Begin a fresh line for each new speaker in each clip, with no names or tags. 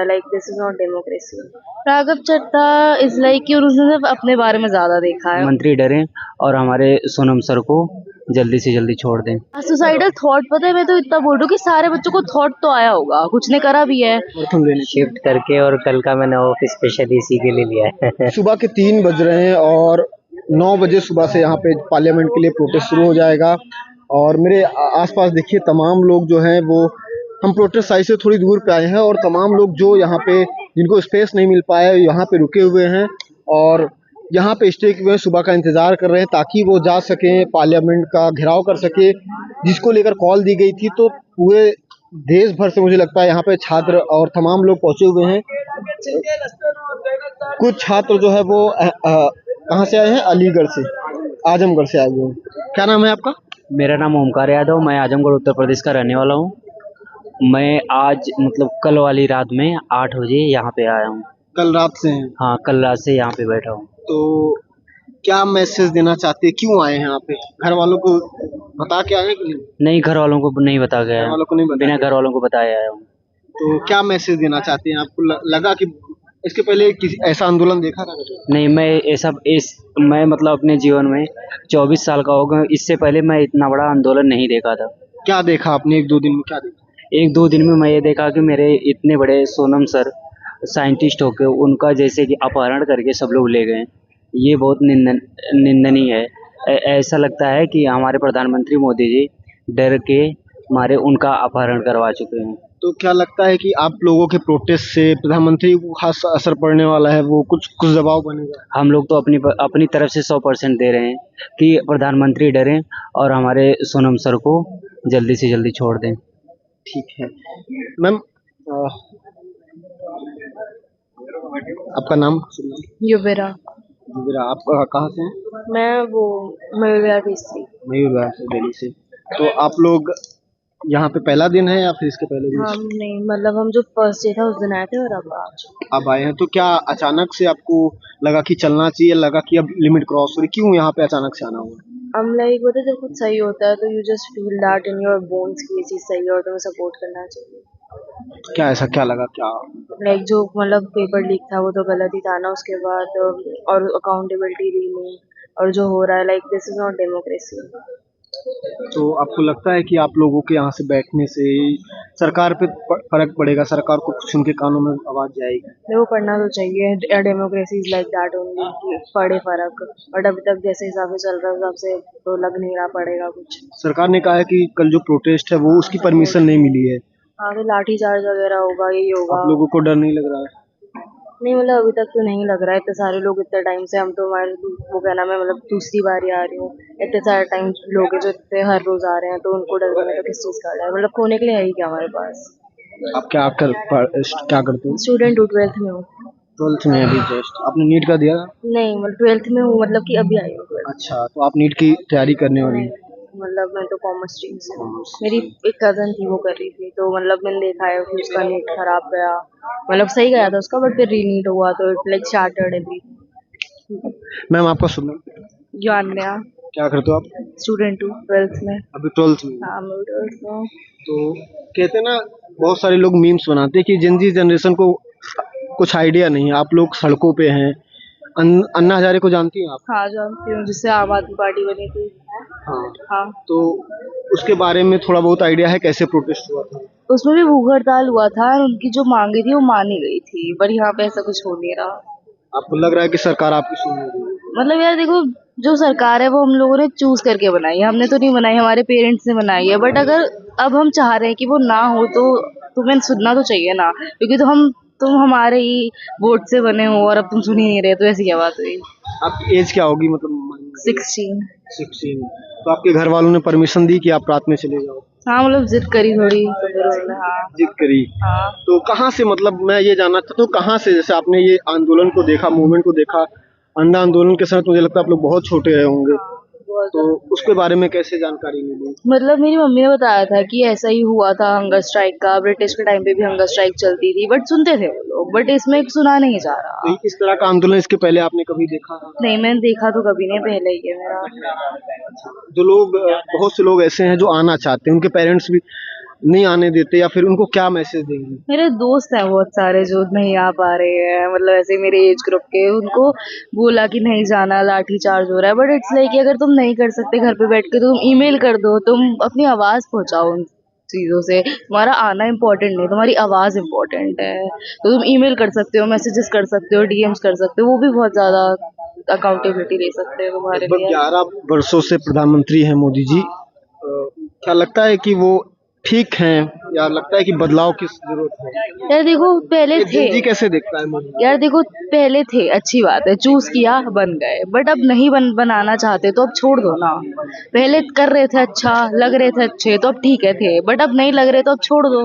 like this is not democracy. Raghav Chadha is like कि उन्होंने सिर्फ अपने बारे में ज्यादा देखा है।
मंत्री डरे और हमारे सोनम सर को जल्दी से जल्दी छोड़ दें।
सुसाइडल थॉट पता है, मैं तो इतना बोल रही हूँ कि सारे बच्चों को थॉट तो आया होगा, कुछ ने करा भी है।
शिफ्ट करके और कल का मैंने ऑफिस स्पेशली इसी के लिए लिया है।
सुबह के 3 बज रहे हैं और 9 बजे सुबह से यहाँ पे पार्लियामेंट के लिए प्रोटेस्ट शुरू हो जाएगा। और मेरे आसपास देखिए तमाम लोग जो हैं वो, हम प्रोटेस्ट साइट से थोड़ी दूर पे आए हैं और तमाम लोग जो यहाँ पे जिनको स्पेस नहीं मिल पाया यहाँ पे रुके हुए हैं और यहाँ पे स्टे किए हुए सुबह का इंतज़ार कर रहे हैं ताकि वो जा सकें, पार्लियामेंट का घेराव कर सके, जिसको लेकर कॉल दी गई थी। तो पूरे देश भर से मुझे लगता है यहाँ पे छात्र और तमाम लोग पहुँचे हुए हैं। कुछ छात्र जो है वो कहाँ से आए हैं? अलीगढ़ से, आजमगढ़ से आए हुए हैं। क्या नाम है आपका?
मेरा नाम ओमकार यादव, मैं आजमगढ़ उत्तर प्रदेश का रहने वाला हूँ। मैं आज मतलब कल वाली रात में 8 बजे यहाँ पे आया हूँ।
कल रात से हैं?
हाँ, कल रात से यहाँ पे बैठा हूँ।
तो क्या मैसेज देना चाहते हैं, क्यों आए हैं यहाँ पे? घर वालों को बता के आए हैं कि
नहीं, घर वालों को नहीं बता गया,
घर वालों को नहीं बताया?
बिना घर वालों को बताया आया हूँ।
तो क्या मैसेज देना चाहते हैं? आपको लगा कि इसके पहले किसी ऐसा आंदोलन देखा था?
नहीं, मैं मतलब अपने जीवन में 24 साल का हो गया, इससे पहले मैं इतना बड़ा आंदोलन नहीं देखा था।
क्या देखा आपने 1-2 दिन में? क्या देखा?
1-2 दिन में मैं ये देखा कि मेरे इतने बड़े सोनम सर साइंटिस्ट होके उनका जैसे कि अपहरण करके सब लोग ले गए, ये बहुत निंदनीय है। ऐसा लगता है कि हमारे प्रधानमंत्री मोदी जी डर के मारे उनका अपहरण करवा चुके हैं।
तो क्या लगता है कि आप लोगों के प्रोटेस्ट से प्रधानमंत्री को खास असर पड़ने वाला है? वो कुछ दबाव बनेगा?
हम लोग तो अपनी तरफ से 100% दे रहे हैं कि प्रधानमंत्री डरें और हमारे सोनम सर को जल्दी से जल्दी छोड़ दें।
ठीक है मैम, आपका नाम?
युवेरा।
युवेरा, आप कहाँ से हैं?
मैं वो मयूर बेस्ती।
मयूर विहार से, दिल्ली से। तो आप लोग यहाँ पे पहला दिन है या फिर इसके पहले दिन?
हम नहीं, मतलब हम जो फर्स्ट डे था उस दिन आए थे और अब
आए हैं। तो क्या अचानक से आपको लगा कि चलना चाहिए, लगा कि अब लिमिट क्रॉस हो रही, क्यों यहाँ पे अचानक से आना हुआ?
हम लाइक होता है जब कुछ सही होता है तो you just feel that in your bones की ये चीज़ सही है और तुम्हें सपोर्ट करना चाहिए।
क्या ऐसा क्या लगा? क्या
लाइक जो मतलब पेपर लीक था वो तो गलत ही था ना, उसके बाद और अकाउंटेबिलिटी ली नहीं, और जो हो रहा है like this is not democracy.
तो आपको लगता है कि आप लोगों के यहाँ से बैठने से सरकार पे फर्क पड़ेगा, सरकार को कुछ उनके कानों में आवाज जाएगी?
वो पढ़ना तो चाहिए, democracy is like that only, पड़े फर्क, बट अभी तक जैसे हिसाब से चल रहा है हिसाब से तो लग नहीं रहा पड़ेगा कुछ।
सरकार ने कहा है कि कल जो प्रोटेस्ट है वो उसकी परमिशन नहीं मिली है।
हाँ तो लाठी चार्ज वगैरह होगा, यही होगा।
आप लोगों को डर नहीं लग रहा है?
नहीं मतलब अभी तक तो नहीं लग रहा है, इतने सारे लोग इतने टाइम से, हम तो हमारे वो कहना मैं मतलब दूसरी बारी आ रही हूँ, इतने सारे टाइम लोग हैं जो इतने हर रोज आ रहे हैं, तो उनको डर लगे तो किस चीज़ का डर है? मतलब खोने के लिए है ही क्या हमारे पास?
आप क्या करते हो?
स्टूडेंट हूँ, 12th में हूँ।
12th में अभी जस्ट आपने नीट का दिया?
नहीं मतलब 12th में हूँ, मतलब कि अभी आई हूँ 12th।
अच्छा, तो आप नीट की तैयारी करने वाली हैं?
मतलब मैं तो कॉमर्स स्ट्रीम से हूँ। मेरी एक कज़न थी वो कर रही थी, तो मतलब मैंने देखा है कि उसका नीट खराब गया, मतलब सही गया था उसका बट फिर रीनीट हुआ तो it like started everything.
Ma'am आपका सुनना?
जानया।
क्या करते हो आप?
स्टूडेंट हूँ 12th में।
अभी 12th में?
हाँ मैं 12th में हूँ।
तो कहते हैं ना, बहुत सारे लोग मीम्स बनाते हैं कि जेनजी जनरेशन को कुछ आइडिया नहीं है। आप लोग सड़कों पे हैं। अन्ना हजारे को जानती हैं आप?
हाँ जानती हूँ, जिससे आम आदमी पार्टी बनी थी।
हाँ।
हाँ
तो उसके बारे में थोड़ा बहुत आइडिया है, कैसे प्रोटेस्ट हुआ था?
उसमें भी भूख हड़ताल हुआ था और उनकी जो मांगे थी वो मानी गई थी, पर यहाँ पे ऐसा कुछ हो नहीं रहा।
आपको लग रहा है कि सरकार आपकी सुन नहीं रही है?
मतलब यार देखो, जो सरकार है वो हम लोगों ने चूज करके बनाई है, हमने तो नहीं बनाई, हमारे पेरेंट्स ने बनाई है, बट अगर अब हम चाह रहे हैं कि वो ना हो तो तुम्हें सुनना तो चाहिए ना, क्योंकि तुम हमारे ही वोट से बने हो और अब तुम सुन ही नहीं रहे, तो ऐसी क्या बात हुई?
आपकी एज क्या होगी? मतलब
16।
16। तो आपके घर वालों ने परमिशन दी कि आप रात में चले जाओ?
हाँ मतलब जिद करी थोड़ी तो फिर उन्होंने, हाँ
जिद करी।
हाँ।
तो कहाँ से, मतलब मैं ये जानना चाहता हूँ कहाँ से, जैसे आपने ये आंदोलन को देखा, मूवमेंट को देखा, अंडा आंदोलन के समय मुझे लगता है आप लोग बहुत छोटे रहे होंगे, तो उसके बारे में कैसे जानकारी मिली?
मतलब मेरी मम्मी ने बताया था कि ऐसा ही हुआ था हंगर स्ट्राइक का, ब्रिटिश के टाइम पे भी हंगर स्ट्राइक चलती थी, बट सुनते थे वो लोग, बट इसमें सुना नहीं जा रहा।
तो इस तरह का आंदोलन इसके पहले आपने कभी देखा?
नहीं मैंने देखा तो कभी नहीं, पहले ही है मेरा।
जो लोग, बहुत से लोग ऐसे हैं जो आना चाहते हैं, उनके पेरेंट्स भी नहीं आने देते, या फिर उनको क्या मैसेज देंगे?
मेरे दोस्त हैं बहुत सारे जो नहीं आ पा रहे हैं, मतलब ऐसे मेरे एज ग्रुप के, उनको बोला कि नहीं जाना, लाठी चार्ज हो रहा है, बट इट्स लाइक कि अगर तुम नहीं कर सकते घर पे बैठ के, तो तुम ईमेल कर दो, तुम अपनी आवाज़ पहुंचाओ उन चीज़ों से। तुम्हारा आना इम्पोर्टेंट नहीं, तुम्हारी आवाज़ इम्पोर्टेंट है। तो तुम ईमेल कर सकते हो, मैसेजेस कर सकते हो, डीएम्स कर सकते हो, वो भी बहुत ज़्यादा अकाउंटेबिलिटी ले सकते हैं तुम्हारे
लगभग
लिए।
11 वर्षों से प्रधानमंत्री हैं मोदी जी। क्या लगता है कि वो ठीक हैं, या लगता है कि बदलाव की जरूरत है?
यार देखो पहले
ये
थे,
जी कैसे देखता है मोदी?
यार देखो पहले थे, अच्छी बात है, चूज किया बन गए, बट अब नहीं बनाना चाहते तो अब छोड़ दो ना। पहले कर रहे थे अच्छा, लग रहे थे अच्छे, तो अब ठीक है थे, बट अब नहीं लग रहे तो अब छोड़ दो।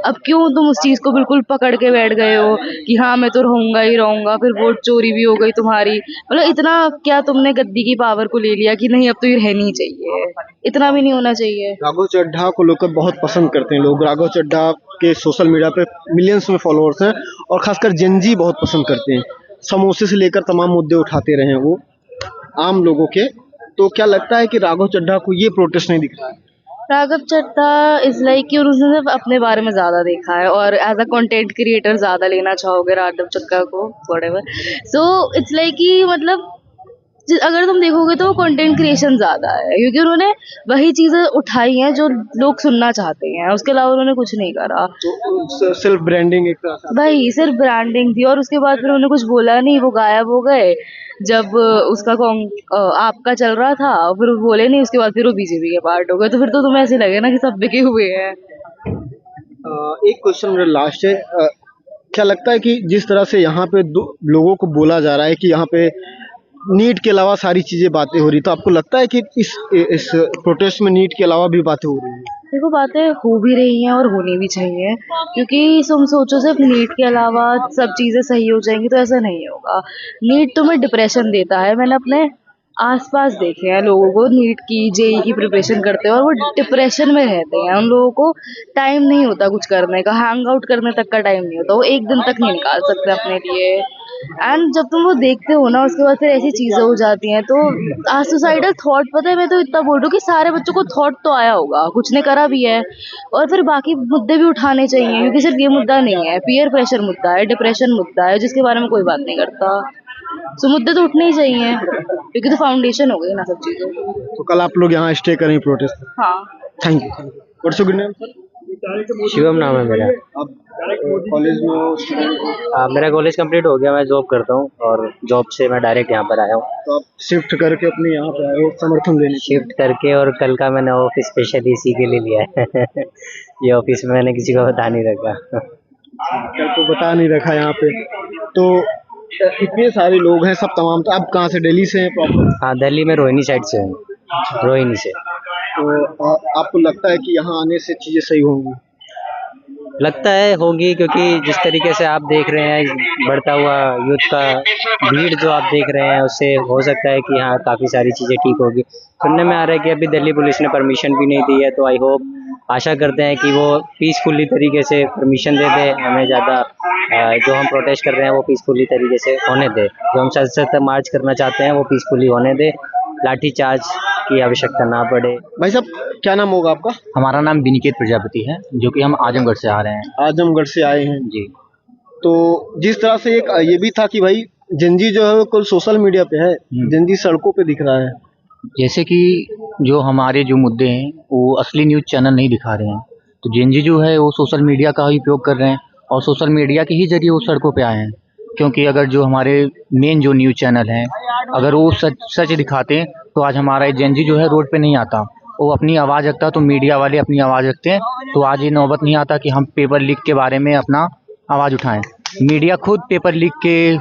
अब क्यों तुम उस चीज को बिल्कुल पकड़ के बैठ गए हो कि हाँ मैं तो रहूंगा ही रहूंगा, फिर वोट चोरी भी हो गई तुम्हारी, मतलब इतना क्या तुमने गद्दी की पावर को ले लिया कि नहीं अब तो ये रहनी ही चाहिए? इतना भी नहीं होना चाहिए।
राघव चड्ढा को लोग बहुत पसंद करते हैं लोग। राघव चड्ढा के सोशल मीडिया पे मिलियंस में फॉलोअर्स हैं, और खासकर जेनजी बहुत पसंद करते हैं। समोसे से लेकर तमाम मुद्दे उठाते रहे हैं वो आम लोगों के। तो क्या लगता है कि राघव चड्ढा को ये प्रोटेस्ट नहीं दिख रहा है?
राघव चड्ढा इज लाइक कि उन्होंने सिर्फ अपने बारे में ज्यादा देखा है, और एज अ कंटेंट क्रिएटर ज्यादा लेना चाहोगे राघव चड्ढा को, व्हाटएवर। सो इट्स लाइक कि मतलब अगर तुम देखोगे तो वो कंटेंट क्रिएशन ज्यादा है, क्योंकि उन्होंने वही चीजें उठाई हैं जो लोग सुनना चाहते हैं, उसके अलावा उन्होंने कुछ नहीं करा।
तो सेल्फ ब्रांडिंग एक तरह से।
भाई सिर्फ ब्रांडिंग थी, और उसके बाद फिर उन्होंने कुछ बोला नहीं, वो गायब हो गए। जब उसका आपका चल रहा था, फिर वो बोले नहीं, उसके बाद फिर वो बीजेपी के पार्ट हो गए, तो फिर तो तुम्हें ऐसे लगे ना कि सब बिके हुए हैं।
एक क्वेश्चन मेरा लास्ट है। क्या लगता है कि जिस तरह से यहाँ पे लोगों को बोला जा रहा है कि यहाँ पे नीट के अलावा सारी चीजें बातें हो रही, तो आपको लगता है कि इस प्रोटेस्ट में नीट के अलावा भी बातें हो रही हैं?
देखो बातें हो भी रही हैं और होनी भी चाहिए, क्योंकि तुम सोचो सिर्फ नीट के अलावा सब चीज़ें सही हो जाएंगी, तो ऐसा नहीं होगा। नीट तुम्हें डिप्रेशन देता है, मैंने अपने आसपास देखे हैं लोगों को नीट की जेई की प्रिपरेशन करते हैं और वो डिप्रेशन में रहते हैं। उन लोगों को टाइम नहीं होता कुछ करने का, हैंग आउट करने तक का टाइम नहीं होता, वो एक दिन तक नहीं निकाल सकते अपने लिए। एंड जब तुम वो देखते हो ना, उसके बाद फिर ऐसी चीज़ें हो जाती हैं, तो सुसाइडल थॉट, पता है मैं तो इतना बोल रही हूँ कि सारे बच्चों को थॉट तो आया होगा, कुछ ने करा भी है, और फिर बाकी मुद्दे भी उठाने चाहिए, क्योंकि सिर्फ ये मुद्दा नहीं है, पीयर प्रेशर मुद्दा है, डिप्रेशन मुद्दा है, जिसके बारे में कोई बात नहीं करता। सो मुद्दे तो उठने ही चाहिए, क्योंकि तो फाउंडेशन हो गई ना सब चीज़ों की।
तो कल आप लोग यहाँ स्टे करें प्रोटेस्ट?
हाँ।
Thank you. What's your name sir?
Shivam नाम है मेरा।
आप कॉलेज में हो, स्टूडेंट हो?
मेरा कॉलेज कंप्लीट हो गया, मैं जॉब करता हूँ और जॉब से मैं डायरेक्ट यहाँ पर आया हूँ।
तो आप शिफ्ट करके अपने यहाँ पे आए हो समर्थन देने के लिए?
शिफ्ट करके, और कल का मैंने ऑफिस स्पेशली इसी के लिए लिया है। ये ऑफिस में मैंने किसी को बता नहीं रखा।
कल को बता नहीं रखा यहाँ पे। तो इतने सारे लोग हैं, सब तमाम। तो आप कहाँ से? दिल्ली से हैं प्रॉपर?
हाँ, दिल्ली में रोहिणी साइड से हूँ, रोहिणी से।
तो आपको लगता है कि यहाँ आने से चीज़ें सही होंगी?
लगता है होगी, क्योंकि जिस तरीके से आप देख रहे हैं बढ़ता हुआ यूथ का भीड़ जो आप देख रहे हैं, उससे हो सकता है कि हाँ काफ़ी सारी चीज़ें ठीक होगी। सुनने में आ रहा है कि अभी दिल्ली पुलिस ने परमिशन भी नहीं दी है, तो आई होप, आशा करते हैं कि वो पीसफुली तरीके से परमिशन दे दे हमें। ज़्यादा जो हम प्रोटेस्ट कर रहे हैं वो पीसफुली तरीके से होने दे, जो हम सशक्त मार्च करना चाहते हैं वो पीसफुली होने दे, लाठीचार्ज की आवश्यकता ना पड़े।
भाई साहब, क्या नाम होगा आपका?
हमारा नाम विनिकेत प्रजापति है, जो कि हम आजमगढ़ से आ रहे हैं।
आजमगढ़ से आए हैं
जी।
तो जिस तरह से एक ये भी था कि भाई जेनजी जो है वो कुल सोशल मीडिया पे है, जेनजी सड़कों पे दिख रहा है।
जैसे कि जो हमारे जो मुद्दे हैं वो असली न्यूज़ चैनल नहीं दिखा रहे हैं, तो जेनजी जो है वो सोशल मीडिया का ही उपयोग कर रहे हैं और सोशल मीडिया के ही जरिए वो सड़कों पे आए हैं। क्योंकि अगर जो हमारे मेन जो न्यूज़ चैनल हैं, अगर वो सच दिखाते तो आज हमारा जेनजी जो है रोड पे नहीं आता, वो अपनी आवाज़ रखता, तो मीडिया वाले अपनी आवाज़ रखते हैं, तो आज ये नौबत नहीं आता कि हम पेपर लीक के बारे में अपना आवाज़ उठाएं। मीडिया खुद पेपर लीक के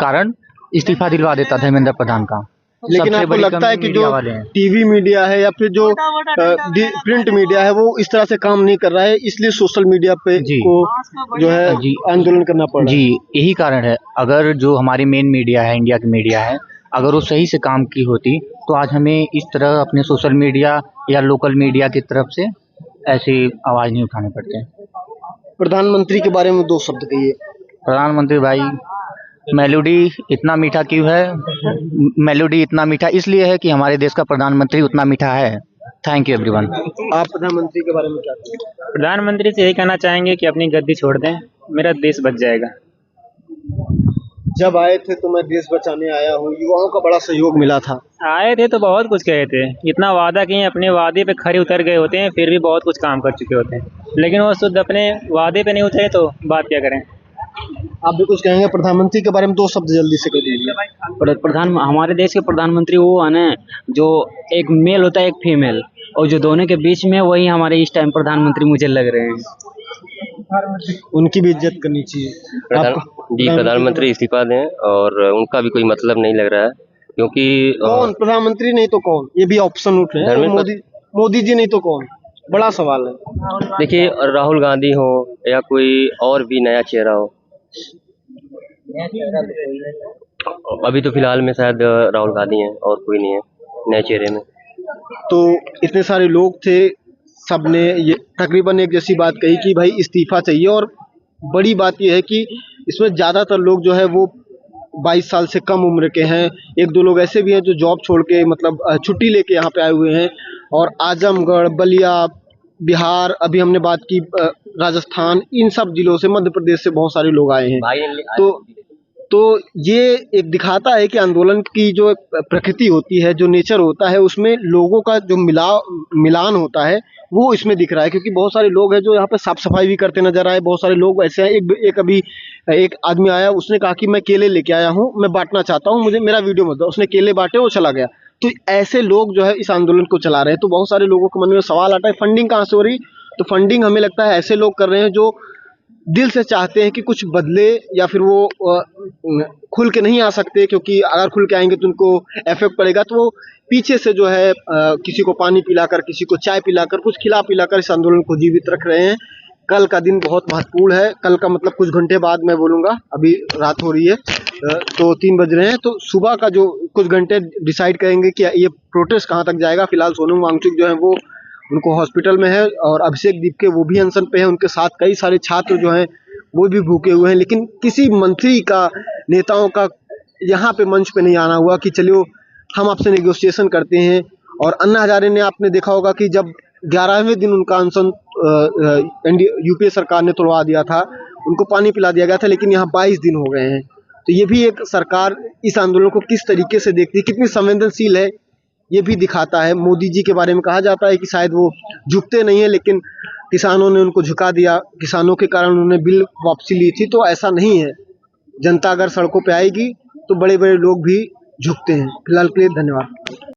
कारण इस्तीफा दिलवा देता धर्मेंद्र प्रधान का।
लेकिन आपको लगता है कि जो टीवी मीडिया है या फिर जो प्रिंट मीडिया है वो इस तरह से काम नहीं कर रहा है, इसलिए सोशल मीडिया पे को जो है आंदोलन करना पड़ रहा है?
जी, यही कारण है। अगर जो हमारी मेन मीडिया है, इंडिया की मीडिया है, अगर वो सही से काम की होती तो आज हमें इस तरह अपने सोशल मीडिया या लोकल मीडिया की तरफ से ऐसी आवाज़ नहीं उठाने पड़ते।
प्रधानमंत्री के बारे में दो शब्द कहिए।
प्रधानमंत्री भाई, मेलोडी इतना मीठा क्यों है? मेलोडी इतना मीठा इसलिए है कि हमारे देश का प्रधानमंत्री उतना मीठा है। Thank you everyone.
आप प्रधानमंत्री के बारे में क्या कहेंगे?
प्रधानमंत्री से यही कहना चाहेंगे कि अपनी गद्दी छोड़ दें, मेरा देश बच जाएगा।
जब आए थे तो मैं देश बचाने आया हूँ, युवाओं का बड़ा सहयोग मिला था।
आए थे तो बहुत कुछ कहे थे, इतना वादा किए, अपने वादे पे खरे उतर गए होते हैं, फिर भी बहुत कुछ काम कर चुके होते हैं, लेकिन वो शुद्ध अपने वादे पे नहीं उतरे तो बात क्या करें।
आप भी कुछ कहेंगे प्रधानमंत्री के बारे में? 2 शब्द जल्दी से कह दीजिए।
प्रधान हमारे देश के प्रधानमंत्री वो है ना, जो एक मेल होता है एक फीमेल, और जो दोनों के बीच में, वही हमारे इस टाइम प्रधानमंत्री मुझे लग रहे हैं।
उनकी भी इज्जत करनी चाहिए।
प्रधानमंत्री इस्तीफा दें, और उनका भी कोई मतलब नहीं लग रहा है, क्योंकि
कौन प्रधानमंत्री नहीं तो कौन, ये भी ऑप्शन उठ रहे हैं। मोदी जी नहीं तो कौन, बड़ा सवाल है।
देखिए, राहुल गांधी हो या कोई और भी नया चेहरा हो, अभी तो फिलहाल में शायद राहुल गांधी हैं और कोई नहीं है नए चेहरे में।
तो इतने सारे लोग थे, सबने ये तकरीबन एक जैसी बात कही कि भाई इस्तीफा चाहिए। और बड़ी बात यह है कि इसमें ज़्यादातर लोग जो है वो 22 साल से कम उम्र के हैं। 1-2 लोग ऐसे भी हैं जो जॉब छोड़ के, मतलब छुट्टी लेके यहाँ पे आए हुए हैं। और आजमगढ़, बलिया, बिहार, अभी हमने बात की राजस्थान, इन सब जिलों से, मध्य प्रदेश से बहुत सारे लोग आए हैं। तो ये एक दिखाता है कि आंदोलन की जो प्रकृति होती है, जो नेचर होता है, उसमें लोगों का जो मिलान होता है वो इसमें दिख रहा है। क्योंकि बहुत सारे लोग हैं जो यहाँ पे साफ सफाई भी करते नजर आए, बहुत सारे लोग ऐसे हैं। एक आदमी आया, उसने कहा कि मैं केले लेके आया हूँ, मैं बांटना चाहता हूँ, मुझे मेरा वीडियो मत दो। उसने केले बांटे, वो चला गया। तो ऐसे लोग जो है इस आंदोलन को चला रहे हैं। तो बहुत सारे लोगों के मन में सवाल आता है फंडिंग कहाँ से हो रही। तो फंडिंग हमें लगता है ऐसे लोग कर रहे हैं जो दिल से चाहते हैं कि कुछ बदले, या फिर वो खुल के नहीं आ सकते, क्योंकि अगर खुल के आएंगे तो उनको इफेक्ट पड़ेगा। तो वो पीछे से जो है किसी को पानी पिलाकर, किसी को चाय पिलाकर, कुछ खिला पिलाकर इस आंदोलन को जीवित रख रहे हैं। कल का दिन बहुत महत्वपूर्ण है। कल का मतलब कुछ घंटे बाद मैं बोलूँगा, अभी रात हो रही है तो 3 बज रहे हैं। तो सुबह का जो कुछ घंटे डिसाइड करेंगे कि ये प्रोटेस्ट कहाँ तक जाएगा। फिलहाल सोनम वांगचुक जो है वो उनको हॉस्पिटल में है, और अभिषेक दीपके वो भी अनशन पे है। उनके साथ कई सारे छात्र जो हैं वो भी भूखे हुए हैं। लेकिन किसी मंत्री का, नेताओं का यहाँ पे मंच पे नहीं आना हुआ कि चलिए हम आपसे नेगोशिएशन करते हैं। और अन्ना हजारे ने, आपने देखा होगा कि जब 11वें दिन उनका अनशन यूपीए सरकार ने तोड़वा दिया था, उनको पानी पिला दिया गया था, लेकिन यहाँ 22 दिन हो गए हैं। तो ये भी एक सरकार इस आंदोलन को किस तरीके से देखती है, कितनी संवेदनशील है, ये भी दिखाता है। मोदी जी के बारे में कहा जाता है कि शायद वो झुकते नहीं है, लेकिन किसानों ने उनको झुका दिया, किसानों के कारण उन्होंने बिल वापसी ली थी। तो ऐसा नहीं है, जनता अगर सड़कों पे आएगी तो बड़े बड़े लोग भी झुकते हैं। फिलहाल के लिए धन्यवाद।